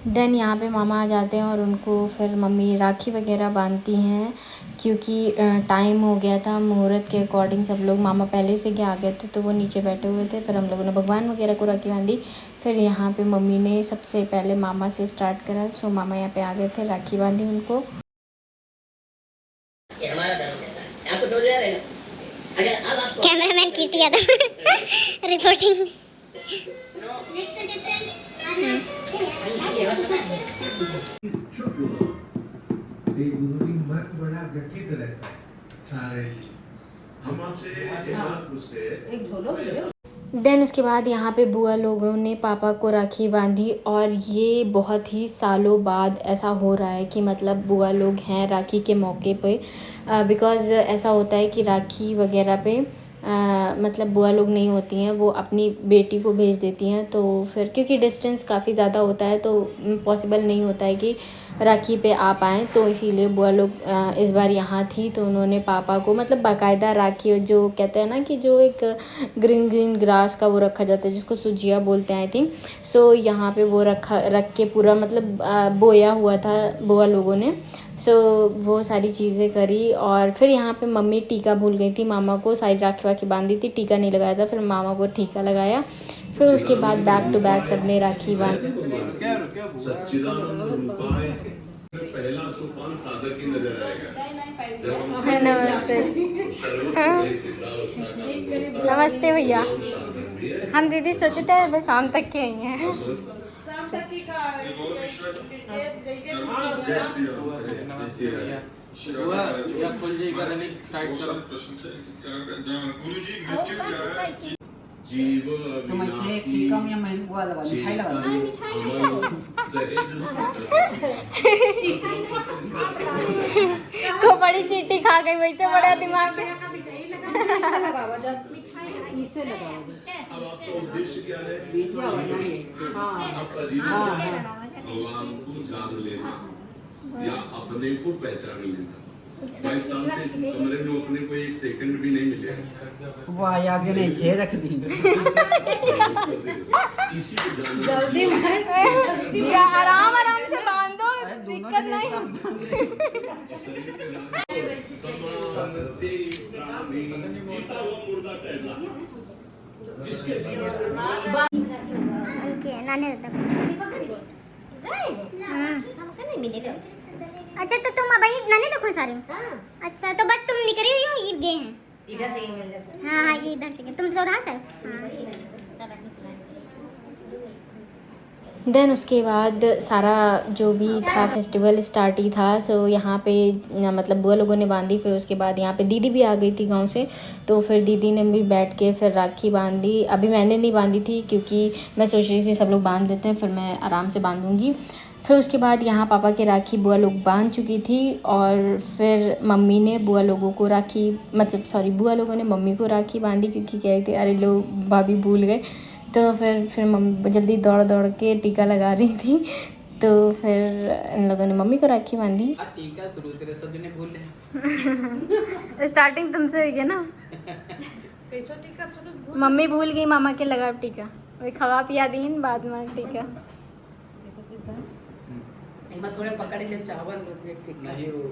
Then यहाँ पे मामा आ जाते हैं और उनको फिर मम्मी राखी वगैरह बांधती हैं, क्योंकि टाइम हो गया था मुहूर्त के अकॉर्डिंग। सब लोग, मामा पहले से आ गए थे तो वो नीचे बैठे हुए थे। फिर हम लोगों ने भगवान वगैरह को राखी बांधी। फिर यहाँ पे मम्मी ने सबसे पहले मामा से स्टार्ट करा। सो मामा यहाँ पे आ गए थे, राखी बांधी उनको। कैमरामैन कीर्ति यादव रिपोर्टिंग। बड़ा गठित रहता है सारे। हम आपसे एक बात पूछते। देन उसके बाद यहाँ पे बुआ लोगों ने पापा को राखी बांधी, और ये बहुत ही सालों बाद ऐसा हो रहा है कि मतलब बुआ लोग हैं राखी के मौके पे। बिकॉज़ ऐसा होता है कि राखी वगैरह पे मतलब बुआ लोग नहीं होती हैं, वो अपनी बेटी को भेज देती हैं। तो फिर क्योंकि डिस्टेंस काफ़ी ज़्यादा होता है तो पॉसिबल नहीं होता है कि राखी पे आ पाएँ, तो इसीलिए बुआ लोग इस बार यहाँ थी। तो उन्होंने पापा को मतलब बाकायदा राखी, जो कहते हैं ना कि जो एक ग्रीन ग्रास का वो रखा जाता है जिसको सुजिया बोलते हैं आई थिंक। सो यहाँ पे वो रख के पूरा मतलब बोया हुआ था बुआ लोगों ने। सो वो सारी चीज़ें करी। और फिर यहाँ पे मम्मी टीका भूल गई थी, मामा को सारी राखी वाखी बांधी थी, टीका नहीं लगाया था। फिर मामा को टीका लगाया। फिर उसके बाद बैक टू बैक सबने राखी बांधी। पहला सोपान साधक ही नजर आएगा। नमस्ते। नमस्ते भैया। हम दीदी सोचे थे बस शाम तक के ही हैं। जीव अविनाशी को बड़ी चीटी खा गई, वैसे बड़ा दिमाग है। अब आपका उद्देश्य क्या है? भगवान को जान लेना या अपने को पहचान लेना। 22 साल से कमरे में अपने को एक सेकंड भी नहीं मिलेगा। वो आगे नहीं से रख दी। इसी को जानना जल्दी आराम आराम से बांधो, दिक्कत नहीं। जीता हुआ मुर्दा कहना जिसके अच्छा तो तुम भाई नाने रखो सारे। अच्छा तो बस तुम निकली हुई हो, ये गए हैं इधर से। हाँ हाँ ये इधर से तुम तो रहा सर। देन उसके बाद सारा जो भी था फेस्टिवल स्टार्ट ही था। सो यहाँ पे मतलब बुआ लोगों ने बांधी। फिर उसके बाद यहाँ पे दीदी भी आ गई थी गांव से, तो फिर दीदी ने भी बैठ के फिर राखी बांधी। अभी मैंने नहीं बांधी थी क्योंकि मैं सोच रही थी सब लोग बांध लेते हैं फिर मैं आराम से बांधूँगी। फिर उसके बाद यहाँ पापा की राखी बुआ लोग बांध चुकी थी, और फिर मम्मी ने बुआ लोगों को राखी बुआ लोगों ने मम्मी को राखी बांधी, क्योंकि कह रही थी अरे लो भाभी भूल गए। तो फिर मम्मी जल्दी दौड़ दौड़ के टीका लगा रही थी। तो फिर इन लोगों ने मम्मी को राखी बांधी। टीका शुरू से सब ने भूल स्टार्टिंग तुमसे हुई है ना। मम्मी भूल गई मामा के लगा टीका, वही खवा पिया दी बाद में टीका। थोड़े पकड़ ले चावल एक सिक्का नहीं, वो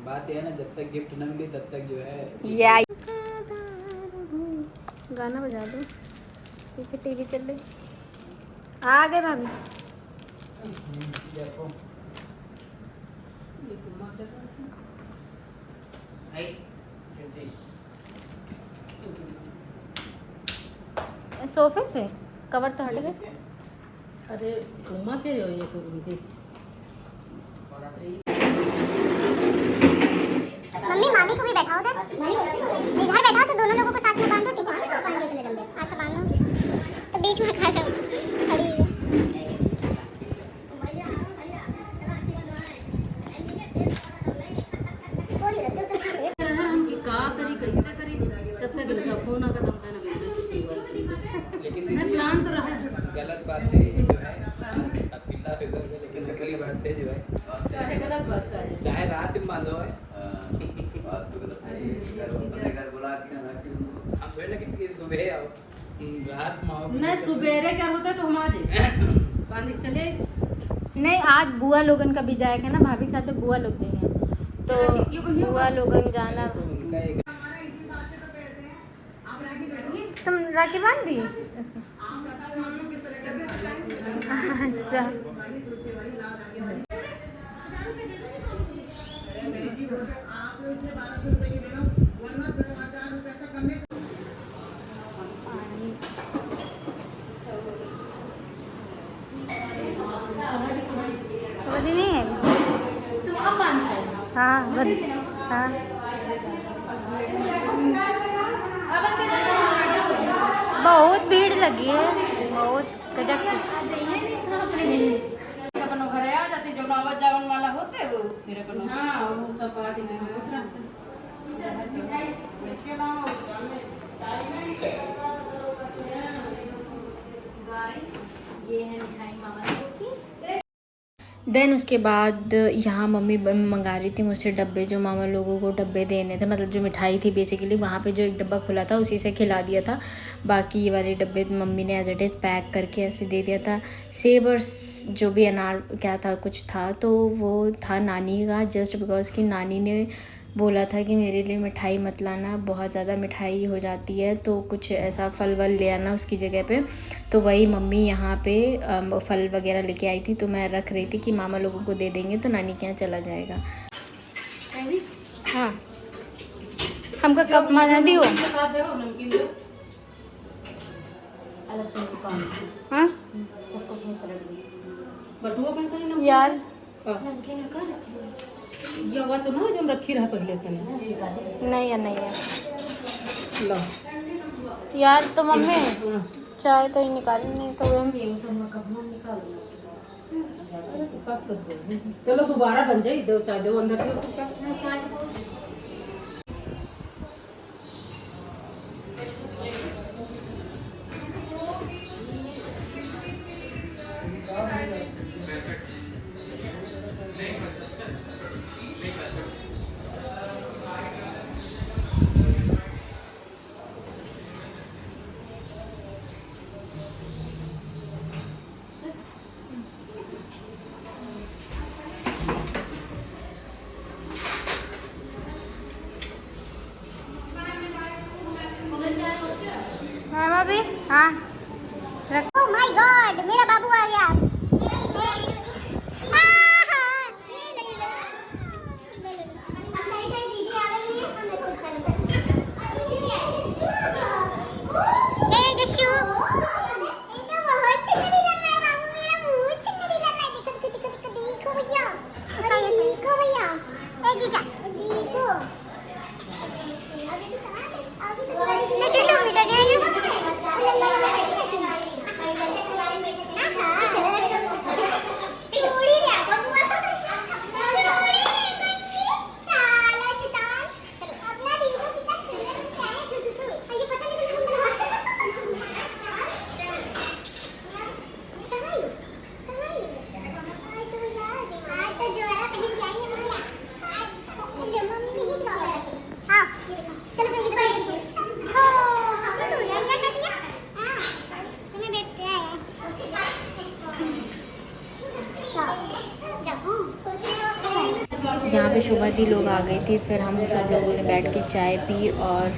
बात है ना, जब तक गिफ्ट न मिले तब तक जो है ये गाना बजा दो, पीछे टीवी चल रही। आ गए भाभी। सोफे से कवर तो हट गए। अरे घुमा के हो ये उनकी। मम्मी मामी को भी बैठा उधर, इधर बैठा तो दोनों लोगों को साथ में बांधो। ठीक है बांध इतने लंबे अच्छा बांधो, तो बीच में खा लो खड़ी है। हम का करी कैसे करी तब तक इनका फोन आकर हम ना लेकिन प्लान तो रहा। गलत बात है जो है, अकेला लेकिन अगली बात है जो है गलत बात का है, चाहे रात में बांधो है बात तो गलत है। घर बुला के हम थोड़े लेकिन कि सुबह आओ रात में आओ नहीं सुबेरे क्या होता है तो हम आ जाए बांध के चले। नहीं, आज बुआ लोगन का भी जाएगा ना, भाभी के साथ तो बुआ लोग जाएंगे, तो बुआ लोगन जाना। तुम राखी बांध दी इसका? अच्छा, समझ नहीं है। तुम अब बांध पाओ। हाँ हाँ बहुत भीड़ लगी है, बहुत गजब की। अपन घरे आ जाते जो नौबत जावन वाला होते वो फिर अपन हाँ, वो सब आदि में हम उतरा। ये है मिठाई मामा लोगों की। देन उसके बाद यहाँ मम्मी मंगा रही थी मुझसे डब्बे, जो मामा लोगों को डब्बे देने थे, मतलब जो मिठाई थी बेसिकली, वहाँ पे जो एक डब्बा खुला था उसी से खिला दिया था। बाकी ये वाले डब्बे मम्मी ने एज इट इज़ पैक करके ऐसे दे दिया था। सेब और जो भी अनार क्या था कुछ था, तो वो था नानी का, जस्ट बिकॉज कि नानी ने बोला था कि मेरे लिए मिठाई मत लाना, बहुत ज़्यादा मिठाई हो जाती है, तो कुछ ऐसा फल वल ले आना उसकी जगह पे। तो वही मम्मी यहाँ पे फल वगैरह लेके आई थी, तो मैं रख रही थी कि मामा लोगों को दे देंगे तो नानी के यहाँ चला जाएगा। हाँ, हमको कप माना दियो। हाँ यार, ये हुआ तो ना जो रखी रहा पहले से नहीं है, नहीं है लो यार, तो मम्मी चाय तो ही निकाली नहीं, तो हम चलो दोबारा बन जाए, दो चाय दो अंदर दो सबका। मामा भी हाँ रखो। ओह माय गॉड, मेरा बाबू आ गया। यहाँ पे शोभा दी लोग आ गई थी, फिर हम सब लोगों ने बैठ के चाय पी और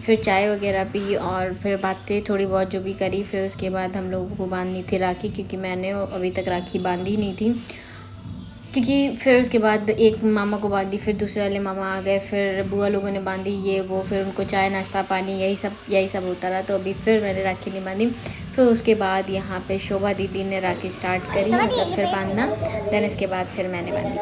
फिर चाय वगैरह पी और फिर बातें थोड़ी बहुत जो भी करी। फिर उसके बाद हम लोगों को बांधनी थी राखी, क्योंकि मैंने अभी तक राखी बांधी नहीं थी, क्योंकि फिर उसके बाद एक मामा को बांधी, फिर दूसरे वाले मामा आ गए, फिर बुआ लोगों ने बांधी ये वो, फिर उनको चाय नाश्ता पानी यही सब होता रहा। तो अभी फिर मैंने राखी नहीं बांधी। फिर उसके बाद यहाँ पे शोभा दीदी ने राखी स्टार्ट करी, मतलब फिर बांधना। देन इसके बाद फिर मैंने बांधी।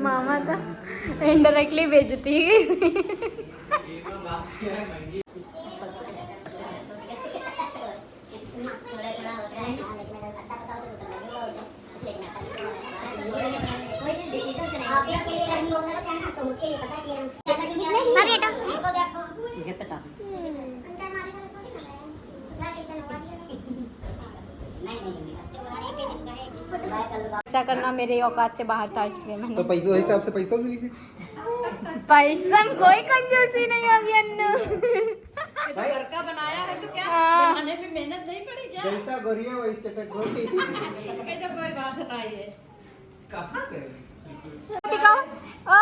मामा था इनडायरेक्टली बेइज्जती अच्छा करना मेरे औकात से बाहर था इसलिए मैंने तो पैसों हिसाब से पैसों मिली पैसा में कोई कंजूसी नहीं होगी अन्नू घर का बनाया है तो क्या हाँ। बनाने में मेहनत नहीं पड़ी क्या? जैसा गोरिया वैसे चटक गोरी तो कोई बात नहीं है। कहाँ गए दिखाओ ओ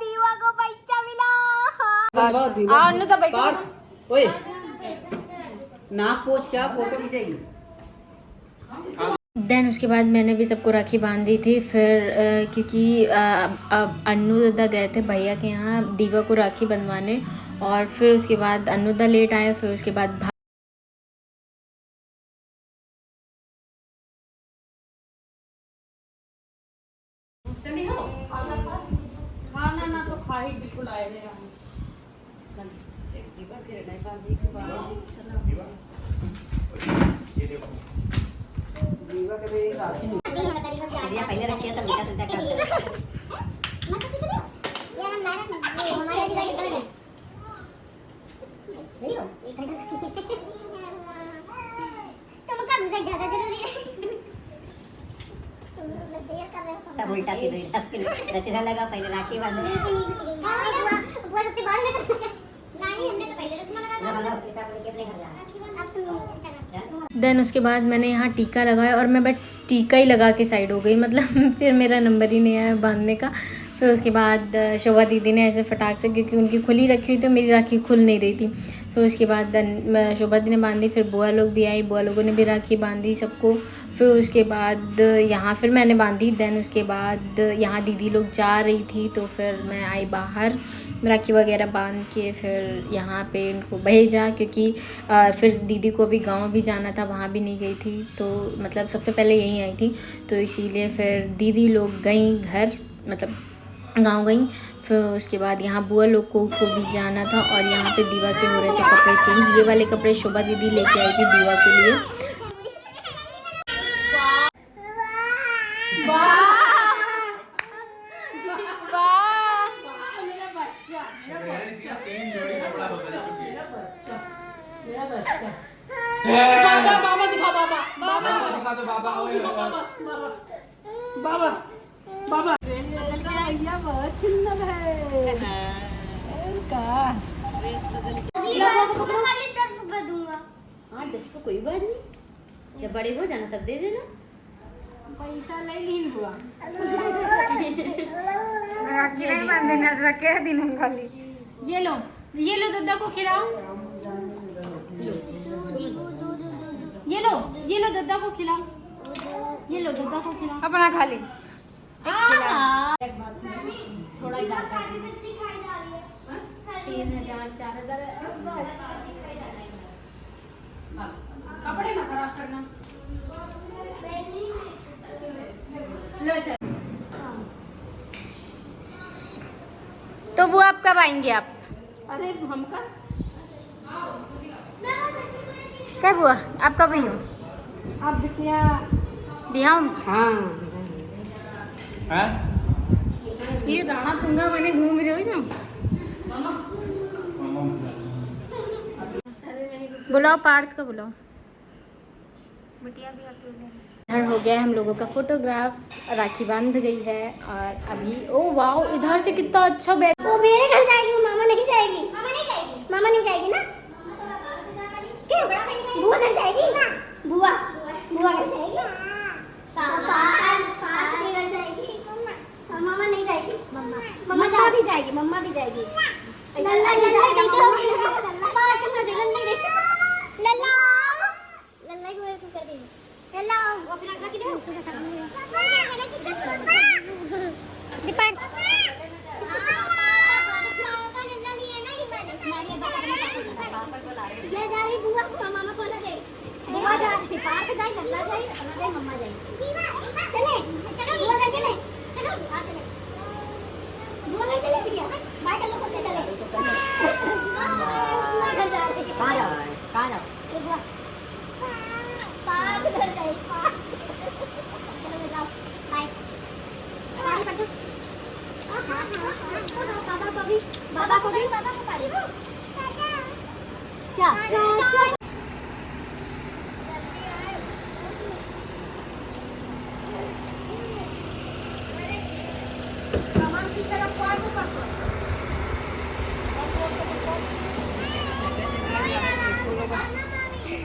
दीवा को पैसा मिला आओ अन्नू तो बैठो ओए नाक पोछ क्या फोटो खींचेगी। देन उसके बाद मैंने भी सबको राखी बांध दी थी फिर क्योंकि अब अन्नू दादा गए थे भैया के यहाँ दीवा को राखी बंधवाने और फिर उसके बाद अन्नू दादा लेट आए फिर उसके बाद चलिए हो खाना ना तो खा ही बिल्कुल आए थे पहले रखिए तो मीठा ठंडा कर यार हम ला रहे हैं हमारे आज का निकल तुम का घुसा ज्यादा जरूरी है सब उल्टा सीधा रचना लगा पहले राखी बांधो बुआ सबके बाल में नहीं हमने तो पहले रस्म लगा पैसा बोल के अपने घर जाना। अब तुम देन उसके बाद मैंने यहाँ टीका लगाया और मैं बस टीका ही लगा के साइड हो गई मतलब फिर मेरा नंबर ही नहीं आया बांधने का। फिर उसके बाद शोभा दीदी ने ऐसे फटाक से क्योंकि उनकी खुली रखी हुई तो मेरी राखी खुल नहीं रही थी। फिर उसके बाद शोभा दी ने बांधी फिर बुआ लोग भी आई बुआ लोगों ने भी राखी बांधी सबको। फिर उसके बाद यहाँ फिर मैंने बांधी। देन उसके बाद यहाँ दीदी लोग जा रही थी तो फिर मैं आई बाहर राखी वगैरह बांध के फिर यहाँ पे इनको भेजा क्योंकि फिर दीदी को भी गांव भी जाना था वहाँ भी नहीं गई थी तो मतलब सबसे पहले यहीं आई थी तो इसीलिए फिर दीदी लोग गई घर मतलब गांव गई। फिर उसके बाद यहाँ बुआ लोग को भी जाना था और यहाँ पे दीवा के हो रहे थे कपड़े चेंज। ये वाले कपड़े शोभा दीदी लेके आई थी दीवा के लिए। बाबा दिखा बाबा बाबा दिखा दो बाबा बाबा बाबा आइडिया बहुत सुंदर है का हाँ 10 को कोई बात नहीं जब बड़े हो जाना तब दे देना पैसा ले ली बुआ राखी नहीं बांधने रखे दिन खाली ये लो दादा को खिलाओ ये लो दादा को खिलाओ ये लो दादा को खिलाओ अपना खाली थोड़ा ज्यादा 3000 4000 बस कपड़े ना खराब करना लो चल। तो वो आप कब आएंगे आप अरे हम का क्या हुआ आप कब आई हो आप बिटिया बिहार हाँ हाँ ये राणा तुंगा मैंने घूम रहे हो इसमें बुलाओ पार्थ का बुलाओ। इधर हो गया हम लोगों का फोटोग्राफ राखी बांध गई है और अभी ओ वाओ इधर से कितना अच्छा बैग वो मेरे घर जाएगी वो मामा नहीं जाएगी मामा नहीं जाएगी ना क्यों बुआ घर जाएगी बुआ घर जाएगी पापा के घर जाएगी मामा नहीं जाएगी मम्मा भी जाएगी मम्मा भी जाएगी लल्ला पार्क में दे लल्ला को कर दे लल्ला अपना रख दे उससे खत्म हो गया दीपक ये जा रही बुआ को मामा को ले बुआ जा रही पार्क जाए लल्ला जाए अपना जाए मम्मा जाए चले चलो बुआ घर चले उधर गए। चलो जाओ, बाय। पानी पड़ दो। बाबा को भी पानी। क्या?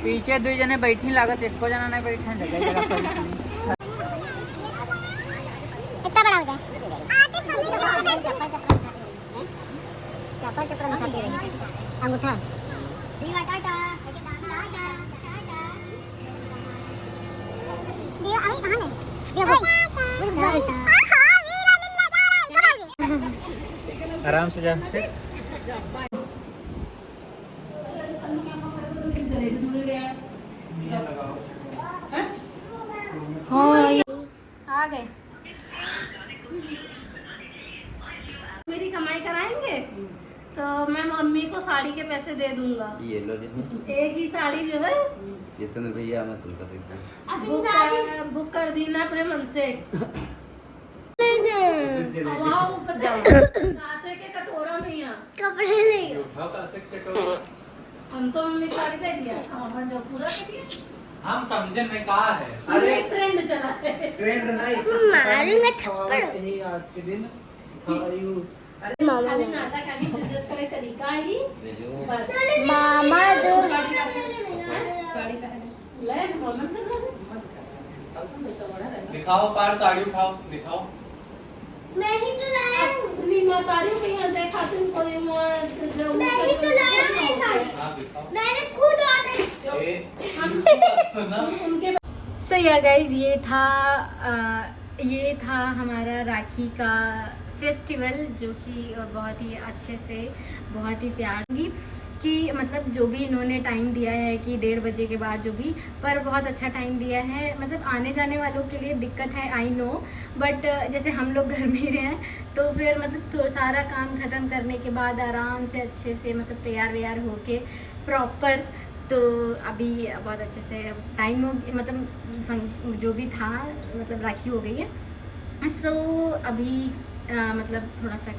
पीछे 2 जने बैठी लागत, एको जना नहीं बैठे जगह जगह पर। कितना बड़ा हो जाए? चप्पल निकाल दे रही है। अंगूठा। दीवा टाटा। टाटा। दीवा अभी कहाँ गए? दीवा आराम से जा। आ गए। मेरी कमाई कराएंगे तो मैं मम्मी को साड़ी के पैसे दे दूंगा। ये लो जी, एक ही साड़ी जो है ये तो भैया मैं तुमको देता बुक कर दी ना अपने मन से। वहाँ ऊपर कांसे के कटोरा में यहाँ कपड़े ले। उठाओ कासे के कटोरा। हम तो मम्मी को साड़ी दे दिया, हम जो पूरा कर दिया। हम समझे नहीं कहा है। अरे ट्रेंड चला है। ट्रेंड नहीं, मारूंगा थप्पड़। चाहिए आज के दिन। खायू खाली नाटक आगे बिजनेस करे तरीका ही बस। मामा जो साड़ी पहने ले मोमन कर रहा है। पैसा बड़ा रहेगा। दिखाओ पार साड़ी उठाओ दिखाओ। मैं ही तो लाया हूँ। अपनी मातारी को यहाँ देखा तुमको ये मैं ही तो लाया हूँ ये साड़ी। हाँ दिखाओ। मैंने खुद ऑर्डर। उनके सो या गाइज ये था हमारा राखी का फेस्टिवल, जो कि बहुत ही अच्छे से, बहुत ही प्यार की कि मतलब जो भी इन्होंने टाइम दिया है कि 1:30 बजे के बाद जो भी, पर बहुत अच्छा टाइम दिया है। मतलब आने जाने वालों के लिए दिक्कत है, आई नो, बट जैसे हम लोग घर में ही हैं तो फिर मतलब तो सारा काम ख़त्म करने के बाद आराम से अच्छे से मतलब तैयार व्यार होके प्रॉपर, तो अभी बहुत अच्छे से टाइम हो मतलब जो भी था मतलब राखी हो गई है। सो अभी मतलब थोड़ा सा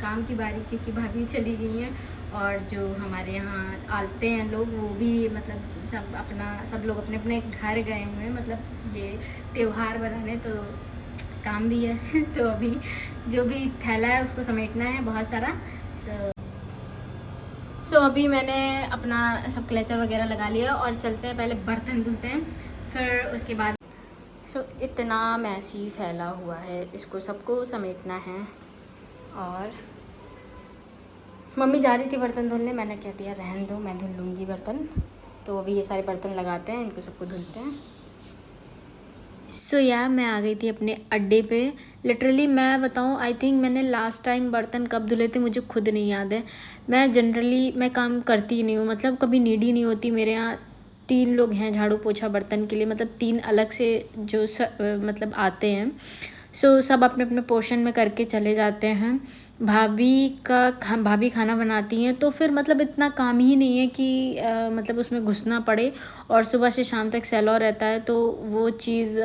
काम की बारी, क्योंकि भाभी चली गई हैं और जो हमारे यहाँ आते हैं लोग वो भी मतलब सब लोग अपने अपने घर गए हुए हैं, मतलब ये त्यौहार बनाने, तो काम भी है तो अभी जो भी फैला है उसको समेटना है बहुत सारा। सो अभी मैंने अपना सब क्लेचर वगैरह लगा लिया और चलते हैं, पहले बर्तन धुलते हैं फिर उसके बाद। सो इतना मैसी फैला हुआ है, इसको सबको समेटना है। और मम्मी जा रही थी बर्तन धुलने, मैंने कह दिया रहने दो, मैं धुल लूँगी बर्तन। तो अभी ये सारे बर्तन लगाते हैं, इनको सबको धुलते हैं। सो मैं आ गई थी अपने अड्डे पे। लिटरली मैं बताऊँ, आई थिंक मैंने लास्ट टाइम बर्तन कब धुले थे मुझे खुद नहीं याद है। मैं जनरली मैं काम करती ही नहीं हूँ, मतलब कभी नीड ही नहीं होती। मेरे यहाँ 3 लोग हैं झाड़ू पोछा बर्तन के लिए, मतलब 3 अलग से जो मतलब आते हैं। सो सब अपने अपने पोर्शन में करके चले जाते हैं। भाभी खाना बनाती हैं, तो फिर मतलब इतना काम ही नहीं है कि मतलब उसमें घुसना पड़े। और सुबह से शाम तक सेलो रहता है, तो वो चीज़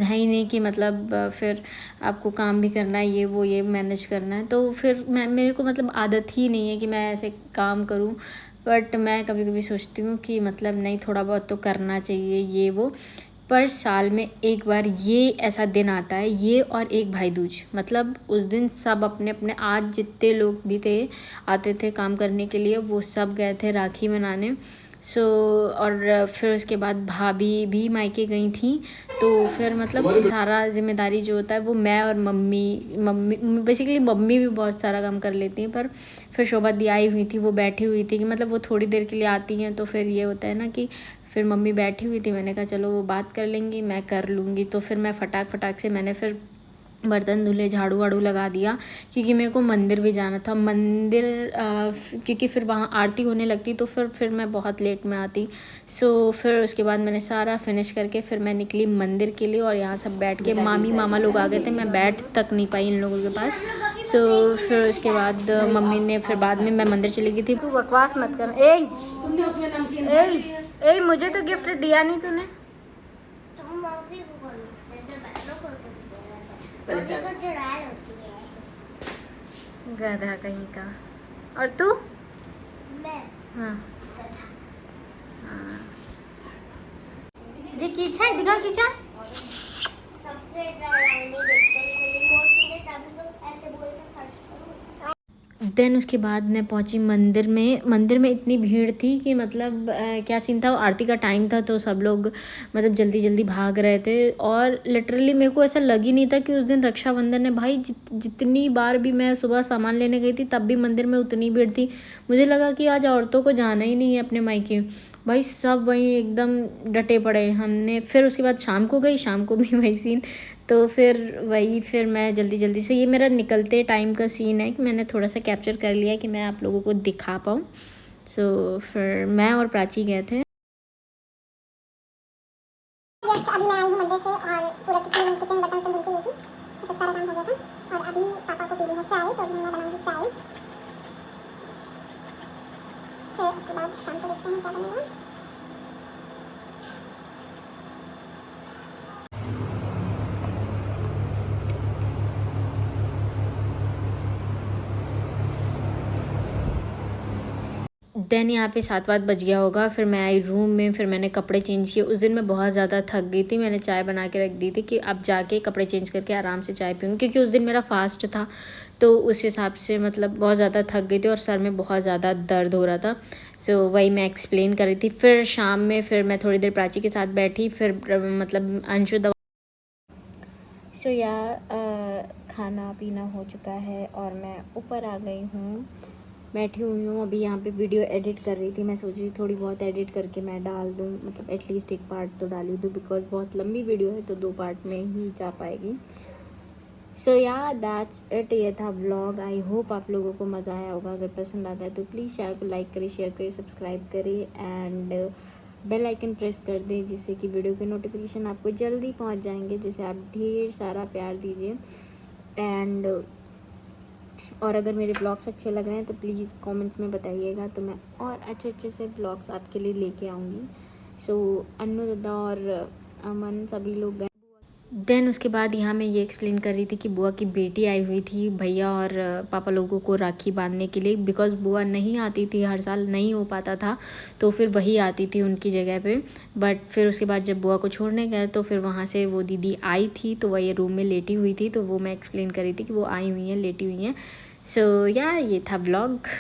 है ही नहीं कि मतलब फिर आपको काम भी करना है, ये मैनेज करना है। तो फिर मेरे को मतलब आदत ही नहीं है कि मैं ऐसे काम करूं। बट मैं कभी कभी सोचती हूँ कि मतलब नहीं, थोड़ा बहुत तो करना चाहिए ये वो। पर साल में एक बार ये ऐसा दिन आता है, ये और एक भाई दूज, मतलब उस दिन सब अपने अपने, आज जितने लोग भी आते थे काम करने के लिए, वो सब गए थे राखी बनाने। सो और फिर उसके बाद भाभी भी मायके गई थी, तो फिर मतलब सारा जिम्मेदारी जो होता है वो मैं और मम्मी बेसिकली मम्मी भी बहुत सारा काम कर लेती हैं। पर फिर शोभा दी आई हुई थी, वो बैठी हुई थी कि मतलब वो थोड़ी देर के लिए आती हैं, तो फिर ये होता है ना कि फिर मम्मी बैठी हुई थी, मैंने कहा चलो वो बात कर लेंगी, मैं कर लूँगी। तो फिर मैं फटाक से मैंने फिर बर्तन धुले, झाड़ू वाड़ू लगा दिया, क्योंकि मेरे को मंदिर भी जाना था। मंदिर क्योंकि फिर वहाँ आरती होने लगती तो फिर मैं बहुत लेट में आती। सो फिर उसके बाद मैंने सारा फिनिश करके फिर मैं निकली मंदिर के लिए। और यहाँ सब बैठ के मामी मामा लोग आ गए थे, मैं बैठ तक नहीं पाई इन लोगों के पास। सो फिर उसके बाद मम्मी ने फिर बाद में मैं मंदिर चली गई थी। तू बकवास मत कर। ए मुझे तो गिफ्ट दिया नहीं तूने। तुम मौसी को बोलो, जैसे बच्चों को मौसी को चुड़ैल होती है। गधा कहीं का। और तू? मैं हाँ जी कीचा दिखा कीचा। सबसे डरावनी देखते हैं मौसी ने, तभी तो ऐसे बोलकर खर्च करो। देन उसके बाद मैं पहुंची मंदिर में। मंदिर में इतनी भीड़ थी कि मतलब क्या सीन था, आरती का टाइम था तो सब लोग मतलब जल्दी जल्दी भाग रहे थे। और लिटरली मेरे को ऐसा लग ही नहीं था कि उस दिन रक्षाबंधन है। भाई जितनी बार भी मैं सुबह सामान लेने गई थी तब भी मंदिर में उतनी भीड़ थी। मुझे लगा कि आज औरतों को जाना ही नहीं है अपने मायके। भाई सब वहीं एकदम डटे पड़े। हमने फिर उसके बाद शाम को गई, शाम को भी वही सीन। तो फिर मैं जल्दी जल्दी से, ये मेरा निकलते टाइम का सीन है कि मैंने थोड़ा सा कैप्चर कर लिया कि मैं आप लोगों को दिखा पाऊँ। सो फिर मैं और प्राची गए थे। अभी मैं आई हूँ मंदिर से और पूरा किचन बर्तन धुल के गई थी, सब सारा काम हो गया था। और अभी पापा को पीनी है चाय, तो अभी मैं बनाऊंगी चाय। फिर उसके बाद शाम को देखते हैं क्या बनेगा। देन यहाँ पे 7 बज गया होगा। फिर मैं आई रूम में, फिर मैंने कपड़े चेंज किए। उस दिन मैं बहुत ज़्यादा थक गई थी। मैंने चाय बना के रख दी थी कि अब जाके कपड़े चेंज करके आराम से चाय पीऊँगी, क्योंकि उस दिन मेरा फास्ट था। तो उस हिसाब से मतलब बहुत ज़्यादा थक गई थी और सर में बहुत ज़्यादा दर्द हो रहा था। सो वही मैं एक्सप्लेन कर रही थी। फिर शाम में फिर मैं थोड़ी देर प्राची के साथ बैठी, फिर मतलब अंशु दवा। सो खाना पीना हो चुका है और मैं ऊपर आ गई हूँ, बैठी हुई हूँ। अभी यहाँ पे वीडियो एडिट कर रही थी। मैं सोच रही थोड़ी बहुत एडिट करके मैं डाल दूँ, मतलब एटलीस्ट एक पार्ट तो डाल ही दूँ, बिकॉज बहुत लंबी वीडियो है तो 2 पार्ट में ही जा पाएगी। So that's it. ये था व्लॉग। आई होप आप लोगों को मज़ा आया होगा। अगर पसंद आता है तो प्लीज़ चैनल को लाइक करें, शेयर करें, सब्सक्राइब करें एंड बेल आइकन प्रेस कर दें, जिससे कि वीडियो के नोटिफिकेशन आपको जल्दी पहुँच जाएंगे, जिसे आप ढेर सारा प्यार दीजिए। एंड और अगर मेरे ब्लॉग्स अच्छे लग रहे हैं तो प्लीज़ कमेंट्स में बताइएगा, तो मैं और अच्छे से ब्लॉग्स आपके लिए लेके आऊँगी। सो अन्नू दादा और अमन सभी लोग गए। देन उसके बाद यहाँ मैं ये एक्सप्लेन कर रही थी कि बुआ की बेटी आई हुई थी भैया और पापा लोगों को राखी बांधने के लिए, बिकॉज़ बुआ नहीं आती थी, हर साल नहीं हो पाता था, तो फिर वही आती थी उनकी जगह पे। बट फिर उसके बाद जब बुआ को छोड़ने गए तो फिर वहाँ से वो दीदी आई थी, तो वही रूम में लेटी हुई थी, तो वो मैं एक्सप्लेन कर रही थी कि वो आई हुई हैं, लेटी हुई हैं। सो ये था व्लॉग।